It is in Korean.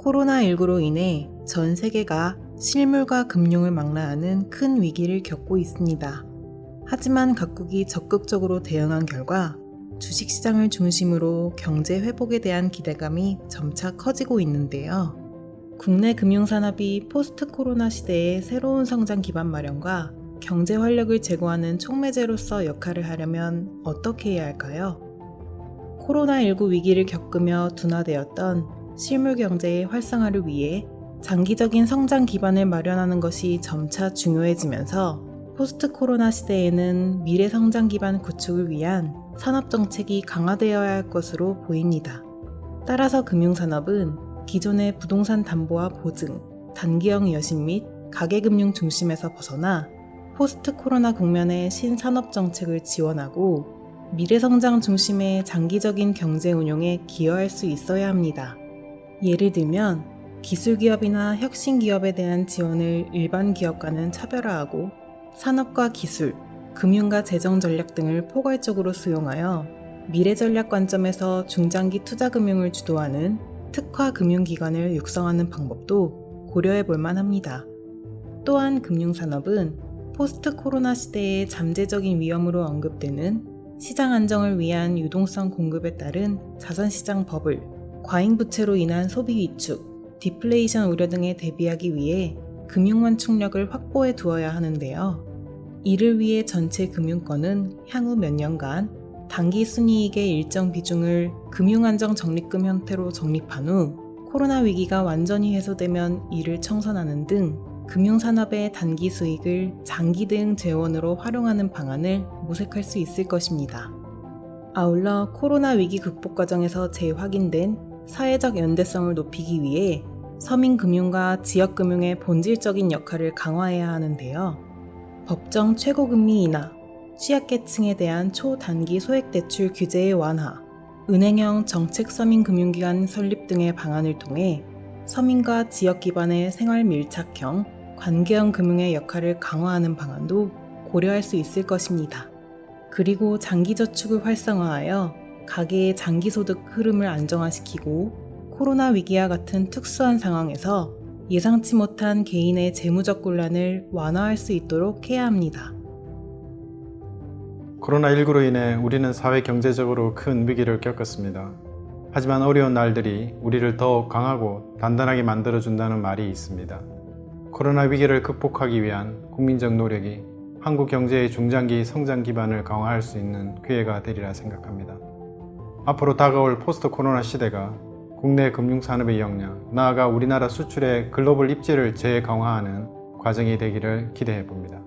코로나19로 인해 전 세계가 실물과 금융을 망라하는 큰 위기를 겪고 있습니다. 하지만 각국이 적극적으로 대응한 결과 주식시장을 중심으로 경제 회복에 대한 기대감이 점차 커지고 있는데요. 국내 금융산업이 포스트 코로나 시대의 새로운 성장 기반 마련과 경제 활력을 제고하는 촉매제로서 역할을 하려면 어떻게 해야 할까요? 코로나19 위기를 겪으며 둔화되었던 실물 경제의 활성화를 위해 장기적인 성장 기반을 마련하는 것이 점차 중요해지면서 포스트 코로나 시대에는 미래 성장 기반 구축을 위한 산업 정책이 강화되어야 할 것으로 보입니다. 따라서 금융산업은 기존의 부동산 담보와 보증, 단기형 여신 및 가계금융 중심에서 벗어나 포스트 코로나 국면의 신산업 정책을 지원하고 미래 성장 중심의 장기적인 경제 운용에 기여할 수 있어야 합니다. 예를 들면 기술기업이나 혁신기업에 대한 지원을 일반 기업과는 차별화하고 산업과 기술, 금융과 재정 전략 등을 포괄적으로 수용하여 미래 전략 관점에서 중장기 투자금융을 주도하는 특화 금융기관을 육성하는 방법도 고려해 볼 만합니다. 또한 금융산업은 포스트 코로나 시대의 잠재적인 위험으로 언급되는 시장 안정을 위한 유동성 공급에 따른 자산시장 버블, 과잉부채로 인한 소비 위축, 디플레이션 우려 등에 대비하기 위해 금융 완충력을 확보해 두어야 하는데요. 이를 위해 전체 금융권은 향후 몇 년간 단기 순이익의 일정 비중을 금융안정적립금 형태로 적립한 후 코로나 위기가 완전히 해소되면 이를 청산하는 등 금융산업의 단기 수익을 장기 대응 재원으로 활용하는 방안을 모색할 수 있을 것입니다. 아울러 코로나 위기 극복 과정에서 재확인된 사회적 연대성을 높이기 위해 서민금융과 지역금융의 본질적인 역할을 강화해야 하는데요. 법정 최고금리 인하, 취약계층에 대한 초단기 소액대출 규제의 완화, 은행형 정책 서민금융기관 설립 등의 방안을 통해 서민과 지역 기반의 생활 밀착형, 관계형 금융의 역할을 강화하는 방안도 고려할 수 있을 것입니다. 그리고 장기저축을 활성화하여 가계의 장기소득 흐름을 안정화시키고 코로나 위기와 같은 특수한 상황에서 예상치 못한 개인의 재무적 곤란을 완화할 수 있도록 해야 합니다. 코로나19로 인해 우리는 사회 경제적으로 큰 위기를 겪었습니다. 하지만 어려운 날들이 우리를 더욱 강하고 단단하게 만들어준다는 말이 있습니다. 코로나 위기를 극복하기 위한 국민적 노력이 한국 경제의 중장기 성장 기반을 강화할 수 있는 기회가 되리라 생각합니다. 앞으로 다가올 포스트 코로나 시대가 국내 금융산업의 역량, 나아가 우리나라 수출의 글로벌 입지를 재강화하는 과정이 되기를 기대해 봅니다.